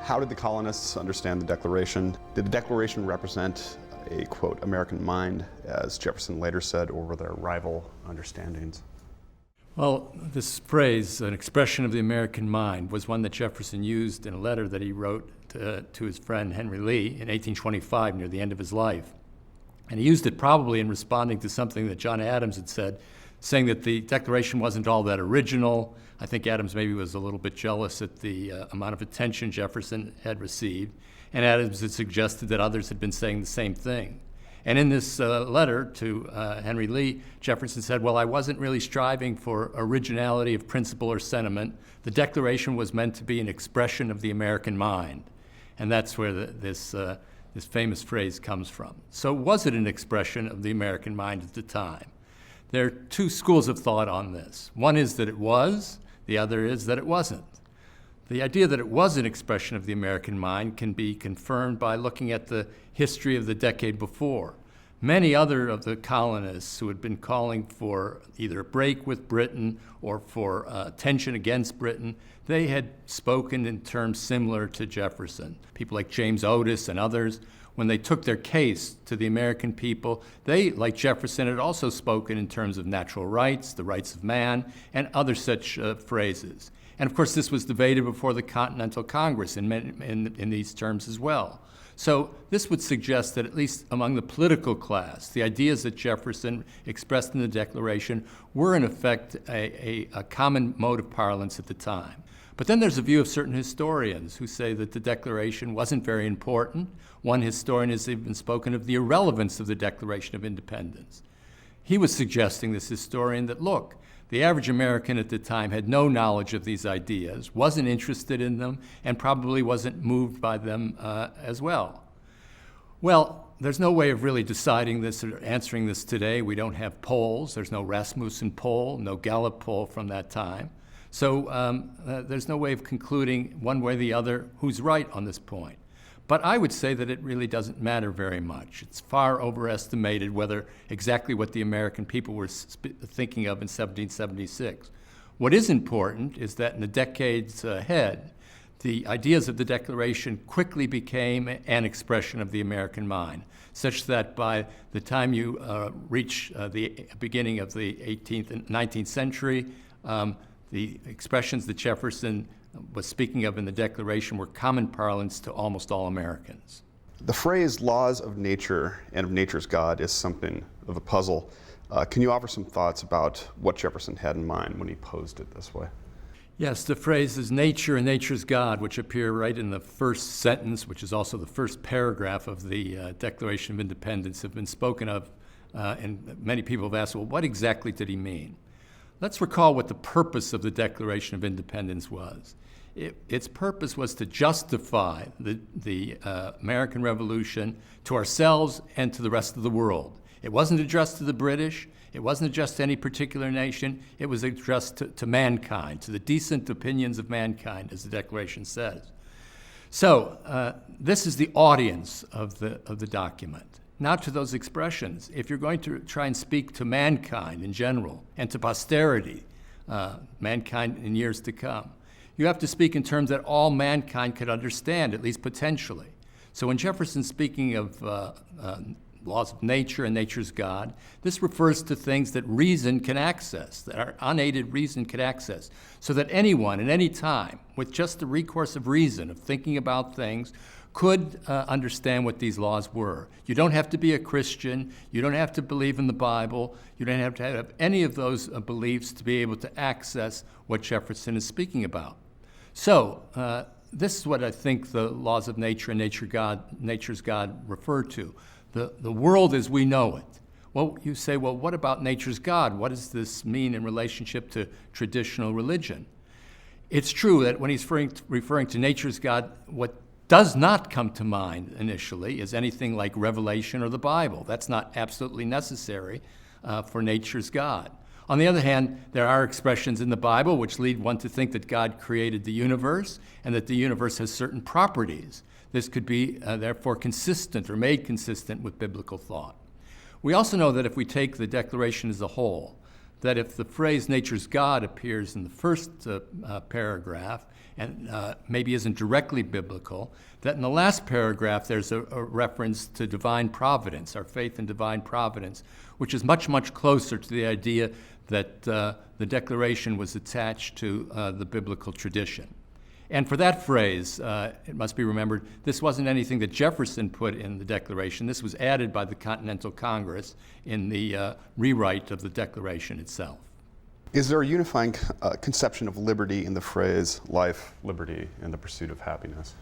How did the colonists understand the Declaration? Did the Declaration represent a, quote, American mind, as Jefferson later said, or were there rival understandings? Well, this phrase, an expression of the American mind, was one that Jefferson used in a letter that he wrote to his friend Henry Lee in 1825, near the end of his life. And he used it probably in responding to something that John Adams had said, saying that the Declaration wasn't all that original. I think Adams maybe was a little bit jealous at the amount of attention Jefferson had received, and Adams had suggested that others had been saying the same thing. And in this letter to Henry Lee, Jefferson said, well, I wasn't really striving for originality of principle or sentiment. The Declaration was meant to be an expression of the American mind. And that's where this famous phrase comes from. So was it an expression of the American mind at the time? There are two schools of thought on this. One is that it was, the other is that it wasn't. The idea that it was an expression of the American mind can be confirmed by looking at the history of the decade before. Many other of the colonists who had been calling for either a break with Britain or for tension against Britain, they had spoken in terms similar to Jefferson. People like James Otis and others, when they took their case to the American people, they, like Jefferson, had also spoken in terms of natural rights, the rights of man, and other such phrases. And of course, this was debated before the Continental Congress in these terms as well. So this would suggest that at least among the political class, the ideas that Jefferson expressed in the Declaration were in effect a common mode of parlance at the time. But then there's a view of certain historians who say that the Declaration wasn't very important. One historian has even spoken of the irrelevance of the Declaration of Independence. He was suggesting, this historian, that look, the average American at the time had no knowledge of these ideas, wasn't interested in them, and probably wasn't moved by them as well. Well, there's no way of really deciding this or answering this today. We don't have polls. There's no Rasmussen poll, no Gallup poll from that time. So there's no way of concluding one way or the other who's right on this point. But I would say that it really doesn't matter very much. It's far overestimated whether exactly what the American people were thinking of in 1776. What is important is that in the decades ahead, the ideas of the Declaration quickly became an expression of the American mind, such that by the time you reach the beginning of the 18th and 19th century, the expressions that Jefferson was speaking of in the Declaration were common parlance to almost all Americans. The phrase laws of nature and of nature's God is something of a puzzle. Can you offer some thoughts about what Jefferson had in mind when he posed it this way? Yes, the phrases nature and nature's God, which appear right in the first sentence, which is also the first paragraph of the Declaration of Independence, have been spoken of, and many people have asked, well, what exactly did he mean? Let's recall what the purpose of the Declaration of Independence was. Its purpose was to justify the American Revolution to ourselves and to the rest of the world. It wasn't addressed to the British. It wasn't addressed to any particular nation. It was addressed to mankind, to the decent opinions of mankind, as the Declaration says. So this is the audience of the document. Now to those expressions. If you're going to try and speak to mankind in general and to posterity, mankind in years to come, you have to speak in terms that all mankind could understand, at least potentially. So when Jefferson's speaking of laws of nature and nature's God, this refers to things that reason can access, that our unaided reason can access, so that anyone at any time, with just the recourse of reason, of thinking about things, could understand what these laws were. You don't have to be a Christian. You don't have to believe in the Bible. You don't have to have any of those beliefs to be able to access what Jefferson is speaking about. So this is what I think the laws of nature and nature's God refer to. The world as we know it. Well, you say, well, what about nature's God? What does this mean in relationship to traditional religion? It's true that when he's referring to nature's God, what does not come to mind initially is anything like Revelation or the Bible. That's not absolutely necessary for nature's God. On the other hand, there are expressions in the Bible which lead one to think that God created the universe and that the universe has certain properties. This could be, therefore, consistent or made consistent with biblical thought. We also know that if we take the Declaration as a whole, that if the phrase nature's God appears in the first paragraph and maybe isn't directly biblical, that in the last paragraph there's a reference to divine providence, our faith in divine providence, which is much, much closer to the idea that the Declaration was attached to the biblical tradition. And for that phrase, it must be remembered, this wasn't anything that Jefferson put in the Declaration. This was added by the Continental Congress in the rewrite of the Declaration itself. Is there a unifying conception of liberty in the phrase life, liberty, and the pursuit of happiness?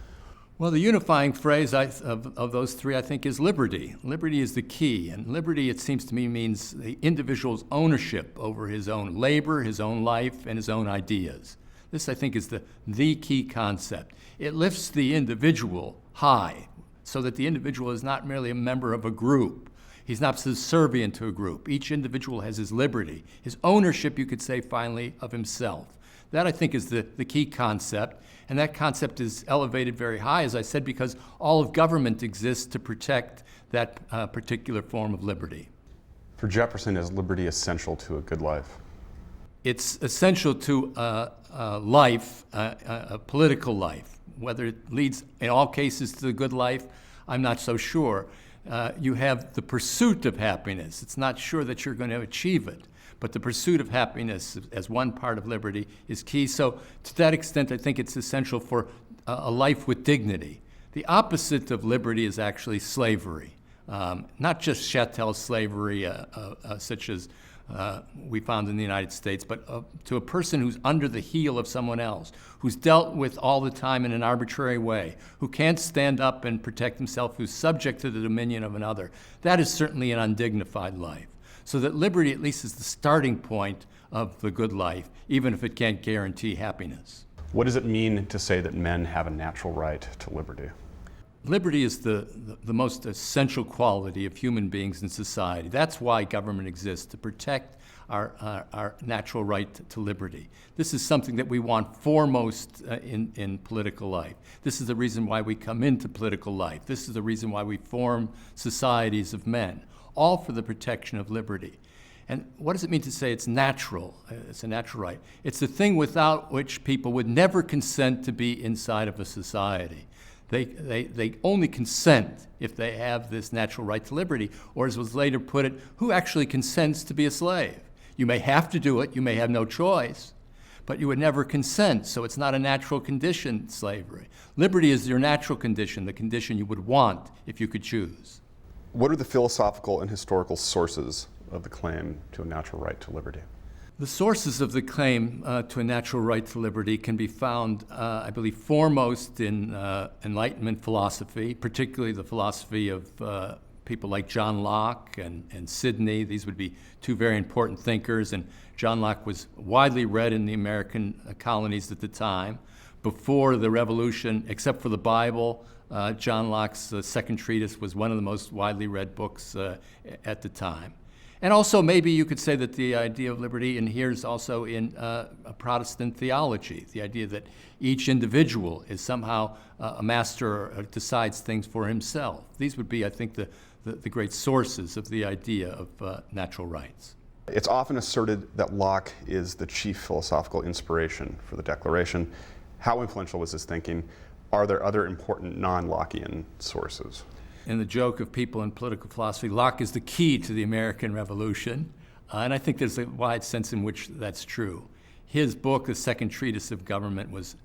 Well, the unifying phrase of those three, I think, is liberty. Liberty is the key, and liberty, it seems to me, means the individual's ownership over his own labor, his own life, and his own ideas. This, I think, is the key concept. It lifts the individual high so that the individual is not merely a member of a group. He's not subservient to a group. Each individual has his liberty, his ownership, you could say, finally, of himself. That, I think, is the key concept, and that concept is elevated very high, as I said, because all of government exists to protect that particular form of liberty. For Jefferson, is liberty essential to a good life? It's essential to life, a political life. Whether it leads in all cases to the good life, I'm not so sure. You have the pursuit of happiness. It's not sure that you're going to achieve it, but the pursuit of happiness as one part of liberty is key. So to that extent, I think it's essential for a life with dignity. The opposite of liberty is actually slavery, not just chattel slavery such as we found in the United States, but to a person who's under the heel of someone else, who's dealt with all the time in an arbitrary way, who can't stand up and protect himself, who's subject to the dominion of another. That is certainly an undignified life. So that liberty at least is the starting point of the good life, even if it can't guarantee happiness. What does it mean to say that men have a natural right to liberty? Liberty is the most essential quality of human beings in society. That's why government exists, to protect our natural right to liberty. This is something that we want foremost in political life. This is the reason why we come into political life. This is the reason why we form societies of men, all for the protection of liberty. And what does it mean to say it's natural? It's a natural right. It's the thing without which people would never consent to be inside of a society. They only consent if they have this natural right to liberty, or as was later put it, who actually consents to be a slave? You may have to do it, you may have no choice, but you would never consent, so it's not a natural condition, slavery. Liberty is your natural condition, the condition you would want if you could choose. What are the philosophical and historical sources of the claim to a natural right to liberty? The sources of the claim to a natural right to liberty can be found, I believe, foremost in Enlightenment philosophy, particularly the philosophy of people like John Locke and Sidney. These would be two very important thinkers, and John Locke was widely read in the American colonies at the time. Before the Revolution, except for the Bible, John Locke's second treatise was one of the most widely read books at the time. And also, maybe you could say that the idea of liberty inheres also in a Protestant theology, the idea that each individual is somehow a master or decides things for himself. These would be, I think, the great sources of the idea of natural rights. It's often asserted that Locke is the chief philosophical inspiration for the Declaration. How influential was his thinking? Are there other important non-Lockean sources? In the joke of people in political philosophy, Locke is the key to the American Revolution, and I think there's a wide sense in which that's true. His book, The Second Treatise of Government, was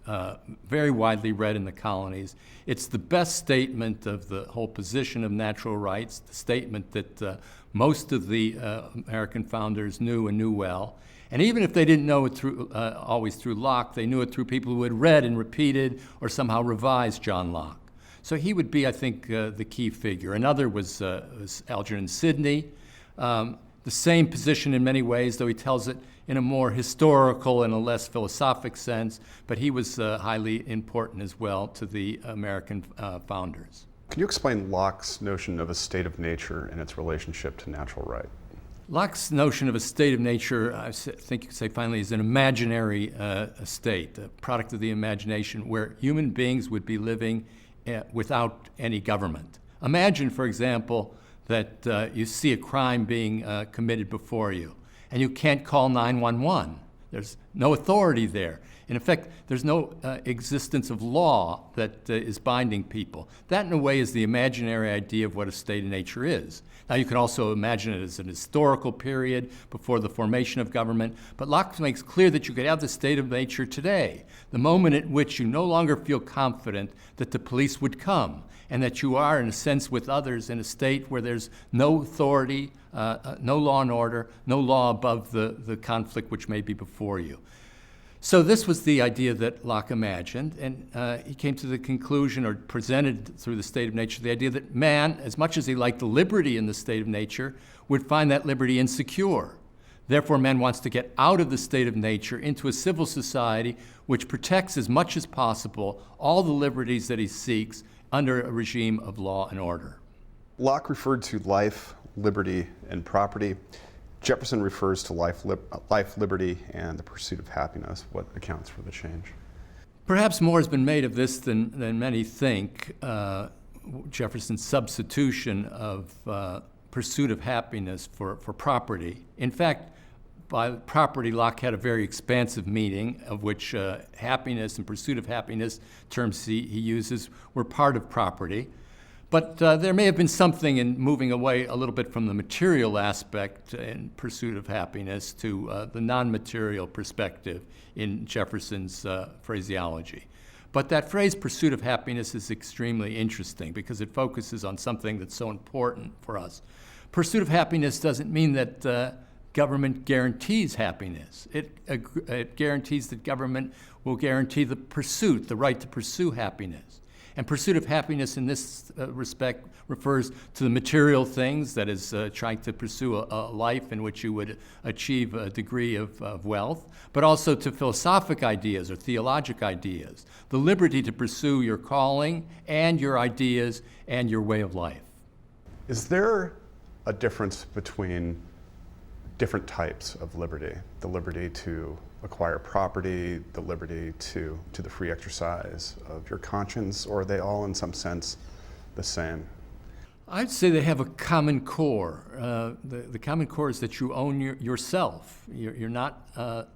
very widely read in the colonies. It's the best statement of the whole position of natural rights, the statement that most of the American founders knew and knew well. And even if they didn't know it always through Locke, they knew it through people who had read and repeated or somehow revised John Locke. So he would be, I think, the key figure. Another was Algernon Sidney. The same position in many ways, though he tells it in a more historical and a less philosophic sense, but he was highly important as well to the American founders. Can you explain Locke's notion of a state of nature and its relationship to natural right? Locke's notion of a state of nature, I think you could say finally, is an imaginary state, a product of the imagination, where human beings would be living without any government. Imagine, for example, that you see a crime being committed before you, and you can't call 911. There's no authority there. In effect, there's no existence of law that is binding people. That, in a way, is the imaginary idea of what a state of nature is. Now, you can also imagine it as an historical period before the formation of government, but Locke makes clear that you could have the state of nature today, the moment at which you no longer feel confident that the police would come, and that you are, in a sense, with others in a state where there's no authority, no law and order, no law above the conflict which may be before you. So this was the idea that Locke imagined, and he came to the conclusion, or presented through the state of nature, the idea that man, as much as he liked the liberty in the state of nature, would find that liberty insecure. Therefore, man wants to get out of the state of nature into a civil society which protects as much as possible all the liberties that he seeks under a regime of law and order. Locke referred to life, liberty, and property. Jefferson refers to life, liberty, and the pursuit of happiness. What accounts for the change? Perhaps more has been made of this than many think. Jefferson's substitution of pursuit of happiness for property. In fact, by property, Locke had a very expansive meaning, of which happiness and pursuit of happiness, terms he uses, were part of property. But there may have been something in moving away a little bit from the material aspect in pursuit of happiness to the non-material perspective in Jefferson's phraseology. But that phrase, pursuit of happiness, is extremely interesting because it focuses on something that's so important for us. Pursuit of happiness doesn't mean that government guarantees happiness. It guarantees that government will guarantee the pursuit, the right to pursue happiness. And pursuit of happiness in this respect refers to the material things, that is, trying to pursue a life in which you would achieve a degree of wealth, but also to philosophic ideas or theologic ideas, the liberty to pursue your calling and your ideas and your way of life. Is there a difference between different types of liberty? The liberty to acquire property, the liberty to the free exercise of your conscience, or are they all in some sense the same? I'd say they have a common core. The common core is that you own yourself. You're not a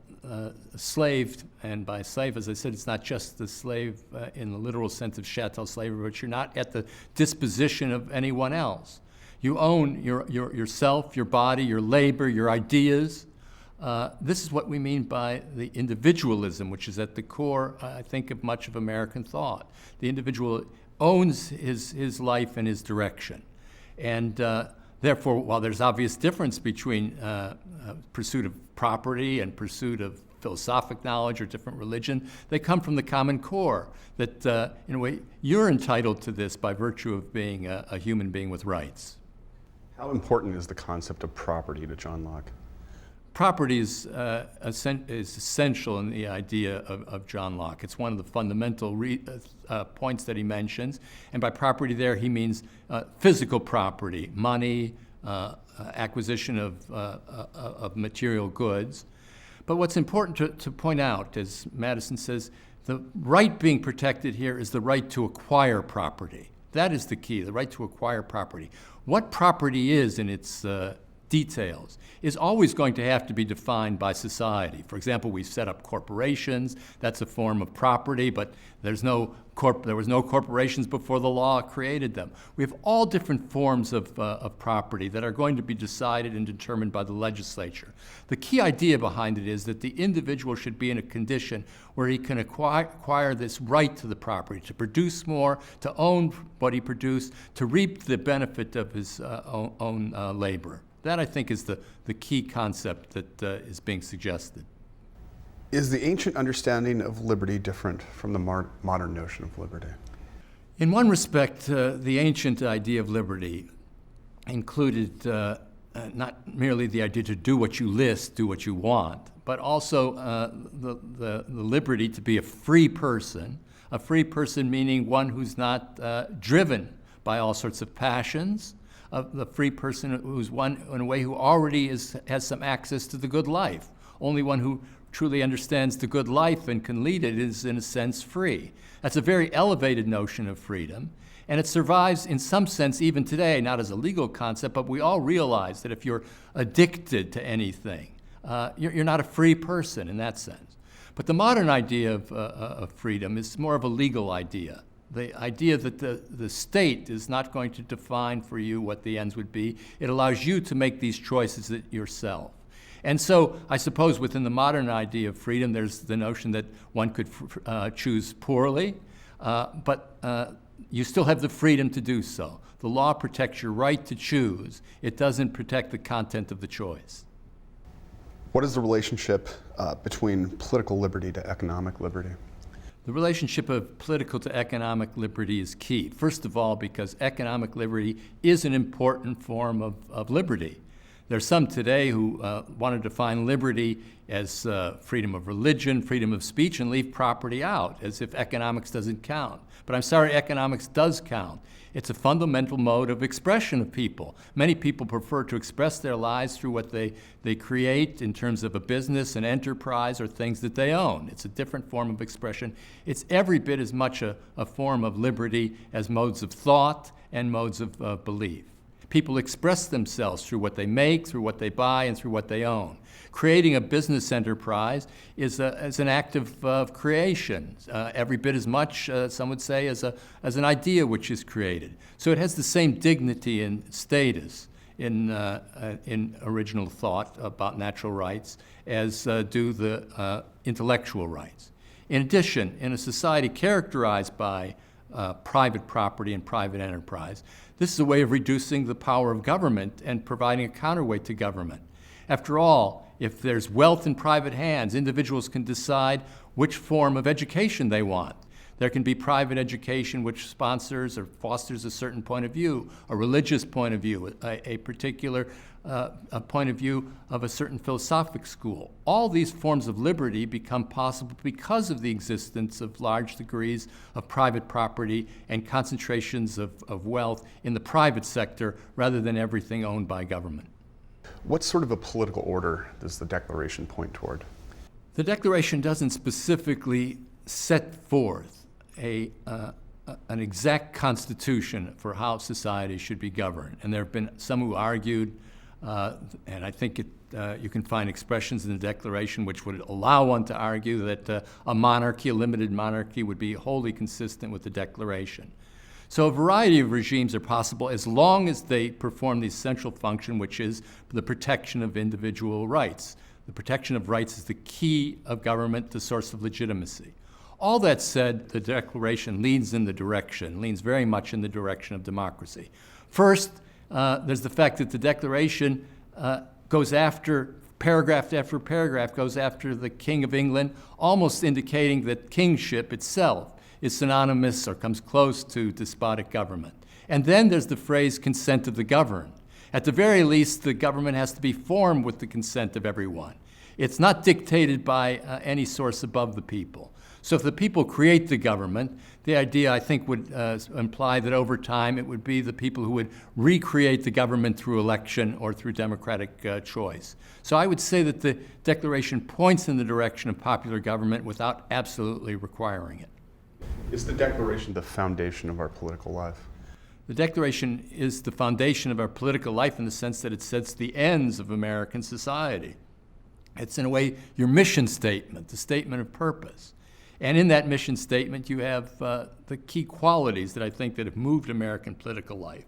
slave, and by slave, as I said, it's not just the slave in the literal sense of chattel slavery, but you're not at the disposition of anyone else. You own yourself, your body, your labor, your ideas. This is what we mean by the individualism, which is at the core, I think, of much of American thought. The individual owns his life and his direction. And therefore, while there's obvious difference between pursuit of property and pursuit of philosophic knowledge or different religion, they come from the common core, that in a way, you're entitled to this by virtue of being a human being with rights. How important is the concept of property to John Locke? Property is essential in the idea of John Locke. It's one of the fundamental points that he mentions. And by property there, he means physical property, money, acquisition of material goods. But what's important to point out, as Madison says, the right being protected here is the right to acquire property. That is the key, the right to acquire property. What property is in its details is always going to have to be defined by society. For example, we've set up corporations. That's a form of property, but there was no corporations before the law created them. We have all different forms of property that are going to be decided and determined by the legislature. The key idea behind it is that the individual should be in a condition where he can acquire this right to the property, to produce more, to own what he produced, to reap the benefit of his own labor. That, I think, is the key concept that is being suggested. Is the ancient understanding of liberty different from the modern notion of liberty? In one respect, the ancient idea of liberty included not merely the idea to do what you list, do what you want, but also the liberty to be a free person meaning one who's not driven by all sorts of passions, the free person who's one, in a way, who already has some access to the good life. Only one who truly understands the good life and can lead it is, in a sense, free. That's a very elevated notion of freedom, and it survives in some sense even today, not as a legal concept, but we all realize that if you're addicted to anything, you're not a free person in that sense. But the modern idea of freedom is more of a legal idea. The idea that the state is not going to define for you what the ends would be. It allows you to make these choices yourself. And so I suppose within the modern idea of freedom, there's the notion that one could choose poorly, but you still have the freedom to do so. The law protects your right to choose. It doesn't protect the content of the choice. What is the relationship between political liberty to economic liberty? The relationship of political to economic liberty is key. First of all, because economic liberty is an important form of liberty. There's some today who want to define liberty as freedom of religion, freedom of speech, and leave property out, as if economics doesn't count. But I'm sorry, economics does count. It's a fundamental mode of expression of people. Many people prefer to express their lives through what they create in terms of a business, an enterprise, or things that they own. It's a different form of expression. It's every bit as much a form of liberty as modes of thought and modes of belief. People express themselves through what they make, through what they buy, and through what they own. Creating a business enterprise is an act of creation, every bit as much, some would say, as an idea which is created. So it has the same dignity and status in original thought about natural rights as do the intellectual rights. In addition, in a society characterized by private property and private enterprise, this is a way of reducing the power of government and providing a counterweight to government. After all, if there's wealth in private hands, individuals can decide which form of education they want. There can be private education which sponsors or fosters a certain point of view, a religious point of view, a particular a point of view of a certain philosophic school. All these forms of liberty become possible because of the existence of large degrees of private property and concentrations of wealth in the private sector rather than everything owned by government. What sort of a political order does the Declaration point toward? The Declaration doesn't specifically set forth an exact constitution for how society should be governed. And there have been some who argued, and I think you can find expressions in the Declaration which would allow one to argue that a monarchy, a limited monarchy, would be wholly consistent with the Declaration. So a variety of regimes are possible as long as they perform the essential function, which is the protection of individual rights. The protection of rights is the key of government, the source of legitimacy. All that said, the Declaration leans very much in the direction of democracy. First, there's the fact that the Declaration goes after, paragraph after paragraph, goes after the King of England, almost indicating that kingship itself is synonymous or comes close to despotic government. And then there's the phrase consent of the governed. At the very least, the government has to be formed with the consent of everyone. It's not dictated by any source above the people. So if the people create the government, the idea, I think, would imply that over time it would be the people who would recreate the government through election or through democratic choice. So I would say that the Declaration points in the direction of popular government without absolutely requiring it. Is the Declaration the foundation of our political life? The Declaration is the foundation of our political life in the sense that it sets the ends of American society. It's, in a way, your mission statement, the statement of purpose. And in that mission statement, you have the key qualities that I think that have moved American political life.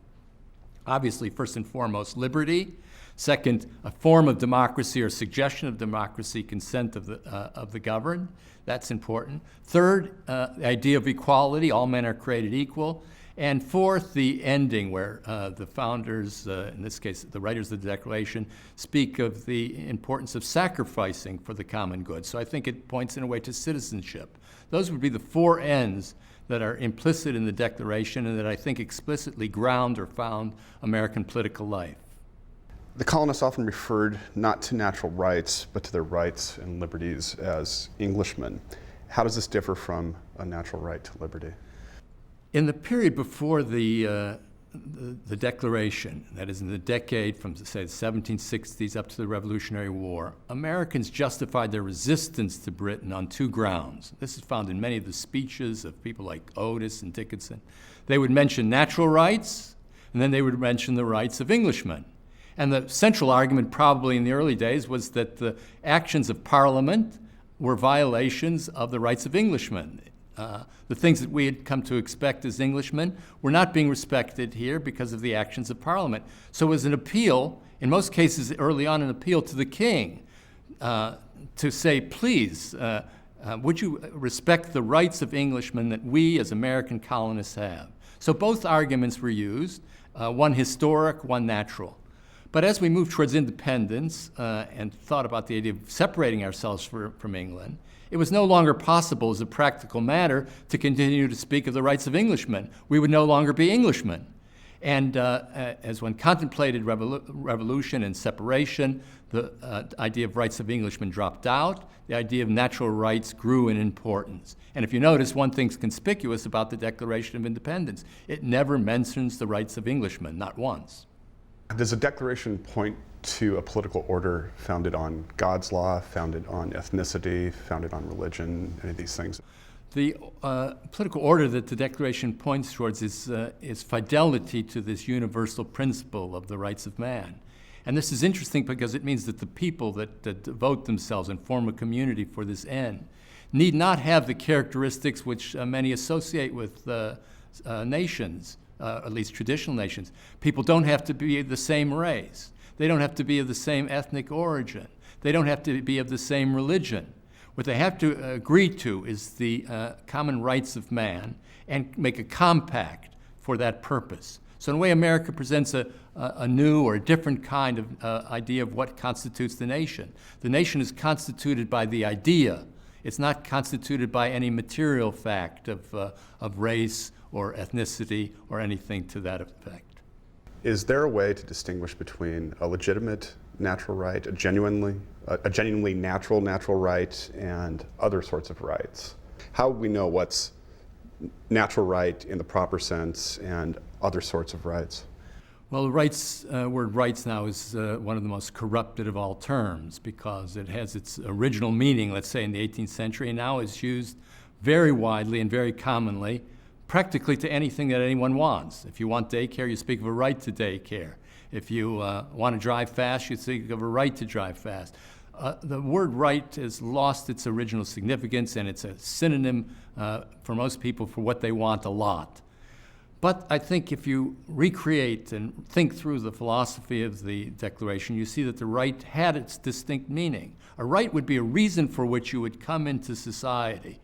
Obviously, first and foremost, liberty. Second, a form of democracy or suggestion of democracy, consent of the governed. That's important. Third, the idea of equality, all men are created equal. And fourth, the ending where the founders, in this case the writers of the Declaration, speak of the importance of sacrificing for the common good. So I think it points in a way to citizenship. Those would be the four ends that are implicit in the Declaration and that I think explicitly ground or found American political life. The colonists often referred not to natural rights, but to their rights and liberties as Englishmen. How does this differ from a natural right to liberty? In the period before the Declaration, that is in the decade from, say, the 1760s up to the Revolutionary War, Americans justified their resistance to Britain on two grounds. This is found in many of the speeches of people like Otis and Dickinson. They would mention natural rights, and then they would mention the rights of Englishmen. And the central argument probably in the early days was that the actions of Parliament were violations of the rights of Englishmen. The things that we had come to expect as Englishmen were not being respected here because of the actions of Parliament. So it was an appeal, in most cases early on, an appeal to the king to say, please, would you respect the rights of Englishmen that we as American colonists have? So both arguments were used, one historic, one natural. But as we moved towards independence and thought about the idea of separating ourselves from England, it was no longer possible as a practical matter to continue to speak of the rights of Englishmen. We would no longer be Englishmen. And as one contemplated revolution and separation, the idea of rights of Englishmen dropped out. The idea of natural rights grew in importance. And if you notice, one thing's conspicuous about the Declaration of Independence. It never mentions the rights of Englishmen, not once. Does the Declaration point to a political order founded on God's law, founded on ethnicity, founded on religion, any of these things? The political order that the Declaration points towards is fidelity to this universal principle of the rights of man. And this is interesting because it means that the people that devote themselves and form a community for this end need not have the characteristics which many associate with nations, at least traditional nations. People don't have to be of the same race. They don't have to be of the same ethnic origin. They don't have to be of the same religion. What they have to agree to is the common rights of man and make a compact for that purpose. So in a way, America presents a new or a different kind of idea of what constitutes the nation. The nation is constituted by the idea. It's not constituted by any material fact of race or ethnicity or anything to that effect. Is there a way to distinguish between a legitimate natural right, a genuinely natural right, and other sorts of rights? How would we know what's natural right in the proper sense and other sorts of rights? Well, the word rights now is one of the most corrupted of all terms because it has its original meaning, let's say in the 18th century, and now is used very widely and very commonly, practically to anything that anyone wants. If you want daycare, you speak of a right to daycare. If you want to drive fast, you think of a right to drive fast. The word right has lost its original significance, and it's a synonym for most people for what they want a lot. But I think if you recreate and think through the philosophy of the Declaration, you see that the right had its distinct meaning. A right would be a reason for which you would come into society,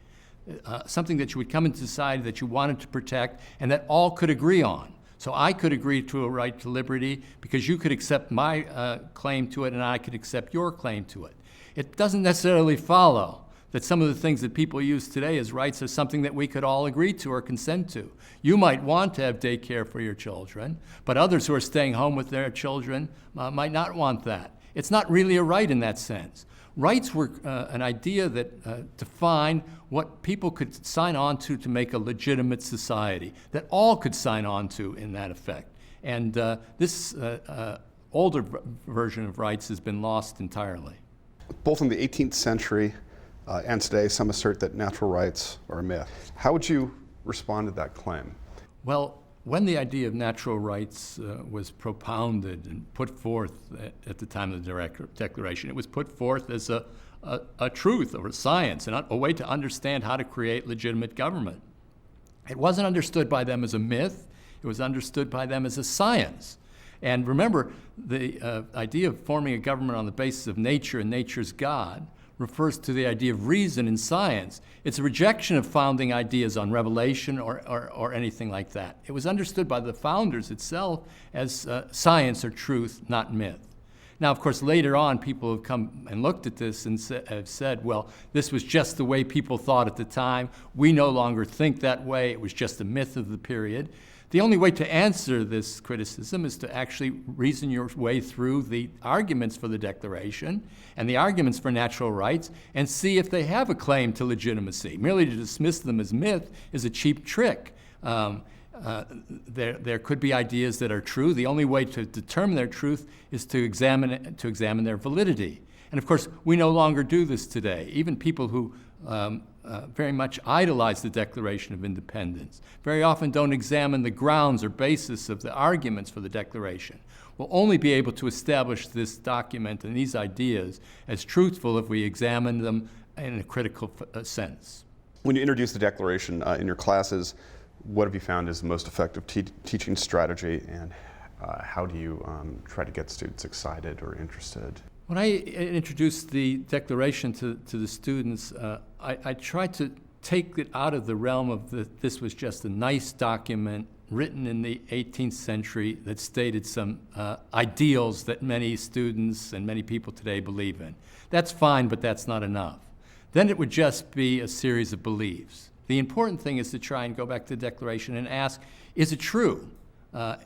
something that you would come into society that you wanted to protect and that all could agree on. So I could agree to a right to liberty because you could accept my claim to it and I could accept your claim to it. It doesn't necessarily follow that some of the things that people use today as rights are something that we could all agree to or consent to. You might want to have daycare for your children, but others who are staying home with their children might not want that. It's not really a right in that sense. Rights were an idea that defined what people could sign on to make a legitimate society, that all could sign on to in that effect. And this older version of rights has been lost entirely. Both in the 18th century and today, some assert that natural rights are a myth. How would you respond to that claim? Well, when the idea of natural rights was propounded and put forth at the time of the Declaration, it was put forth as a truth or a science and a way to understand how to create legitimate government. It wasn't understood by them as a myth. It was understood by them as a science. And remember, the idea of forming a government on the basis of nature and nature's God refers to the idea of reason in science. It's a rejection of founding ideas on revelation or anything like that. It was understood by the founders itself as science or truth, not myth. Now, of course, later on, people have come and looked at this and have said, well, this was just the way people thought at the time. We no longer think that way. It was just a myth of the period. The only way to answer this criticism is to actually reason your way through the arguments for the Declaration and the arguments for natural rights and see if they have a claim to legitimacy. Merely to dismiss them as myth is a cheap trick. There could be ideas that are true. The only way to determine their truth is to examine their validity. And of course, we no longer do this today. Even people who very much idolize the Declaration of Independence very often don't examine the grounds or basis of the arguments for the Declaration. We'll only be able to establish this document and these ideas as truthful if we examine them in a critical sense. When you introduce the Declaration in your classes, what have you found is the most effective teaching strategy, and how do you try to get students excited or interested? When I introduced the Declaration to the students, I tried to take it out of the realm of this was just a nice document written in the 18th century that stated some ideals that many students and many people today believe in. That's fine, but that's not enough. Then it would just be a series of beliefs. The important thing is to try and go back to the Declaration and ask, is it true?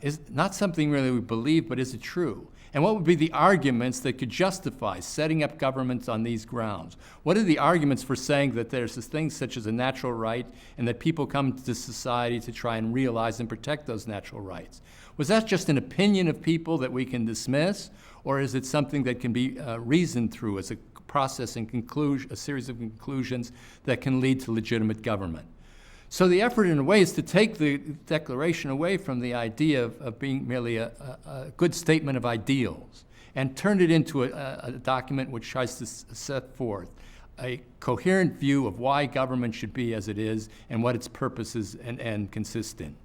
Is not something really we believe, but is it true? And what would be the arguments that could justify setting up governments on these grounds? What are the arguments for saying that there's this thing such as a natural right and that people come to society to try and realize and protect those natural rights? Was that just an opinion of people that we can dismiss, or is it something that can be reasoned through as a process and a series of conclusions that can lead to legitimate government? So the effort, in a way, is to take the Declaration away from the idea of being merely a good statement of ideals and turn it into a document which tries to set forth a coherent view of why government should be as it is and what its purposes and consist in.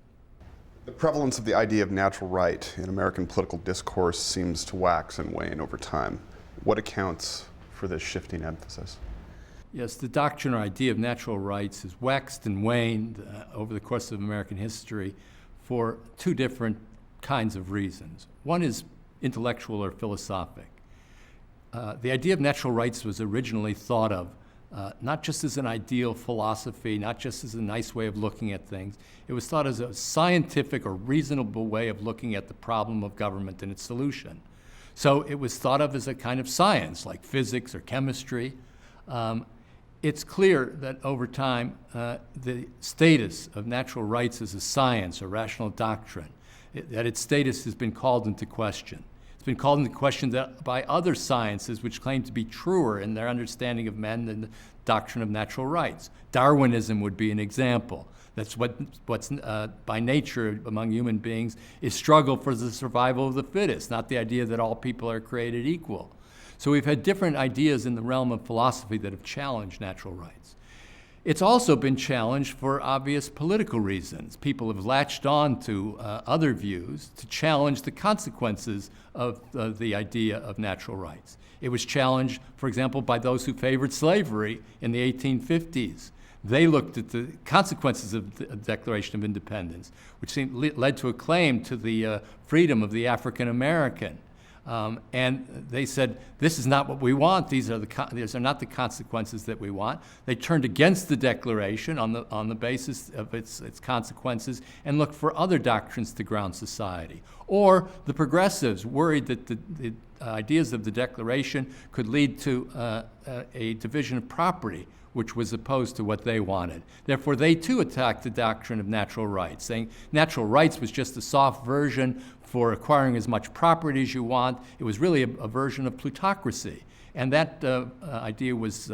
The prevalence of the idea of natural right in American political discourse seems to wax and wane over time. What accounts for this shifting emphasis? Yes, the doctrine or idea of natural rights has waxed and waned over the course of American history for two different kinds of reasons. One is intellectual or philosophic. The idea of natural rights was originally thought of not just as an ideal philosophy, not just as a nice way of looking at things. It was thought as a scientific or reasonable way of looking at the problem of government and its solution. So it was thought of as a kind of science, like physics or chemistry. It's clear that over time, the status of natural rights as a science or rational doctrine, that its status has been called into question. It's been called into question by other sciences which claim to be truer in their understanding of men than the doctrine of natural rights. Darwinism would be an example. That's what's by nature among human beings is struggle for the survival of the fittest, not the idea that all people are created equal. So we've had different ideas in the realm of philosophy that have challenged natural rights. It's also been challenged for obvious political reasons. People have latched on to other views to challenge the consequences of the idea of natural rights. It was challenged, for example, by those who favored slavery in the 1850s. They looked at the consequences of the Declaration of Independence, which led to a claim to the freedom of the African American. And they said, this is not what we want. These are not the consequences that we want. They turned against the Declaration on the basis of its consequences and looked for other doctrines to ground society. Or the progressives worried that the ideas of the Declaration could lead to a division of property, which was opposed to what they wanted. Therefore, they too attacked the doctrine of natural rights, saying natural rights was just a soft version for acquiring as much property as you want. It was really a version of plutocracy. And that idea was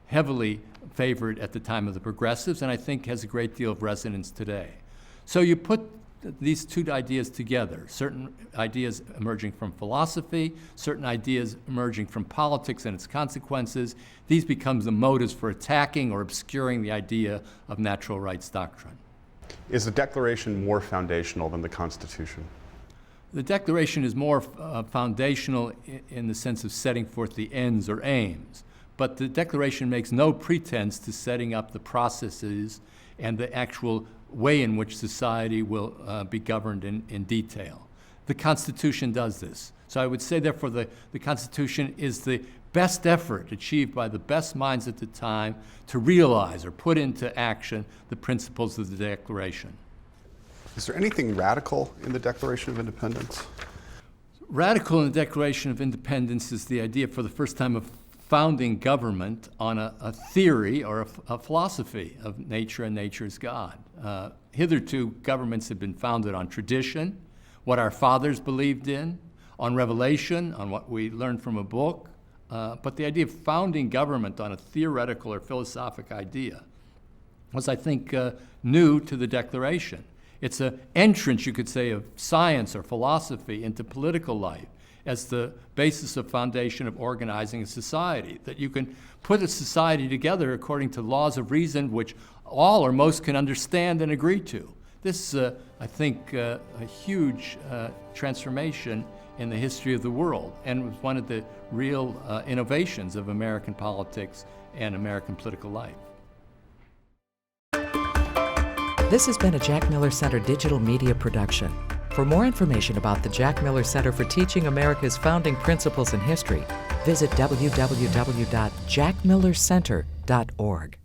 heavily favored at the time of the progressives, and I think has a great deal of resonance today. So you put these two ideas together, certain ideas emerging from philosophy, certain ideas emerging from politics and its consequences. These become the motives for attacking or obscuring the idea of natural rights doctrine. Is the Declaration more foundational than the Constitution? The Declaration is more foundational in the sense of setting forth the ends or aims, but the Declaration makes no pretense to setting up the processes and the actual way in which society will be governed in detail. The Constitution does this. So I would say, therefore, the Constitution is the best effort achieved by the best minds at the time to realize or put into action the principles of the Declaration. Is there anything radical in the Declaration of Independence? Radical in the Declaration of Independence is the idea for the first time of founding government on a theory or a philosophy of nature and nature's God. Hitherto, governments have been founded on tradition, what our fathers believed in, on revelation, on what we learned from a book, but the idea of founding government on a theoretical or philosophic idea was, I think, new to the Declaration. It's an entrance, you could say, of science or philosophy into political life as the basis of foundation of organizing a society, that you can put a society together according to laws of reason which all or most can understand and agree to. This is, I think, a huge transformation in the history of the world, and was one of the real innovations of American politics and American political life. This has been a Jack Miller Center digital media production. For more information about the Jack Miller Center for Teaching America's Founding Principles and History, visit www.jackmillercenter.org.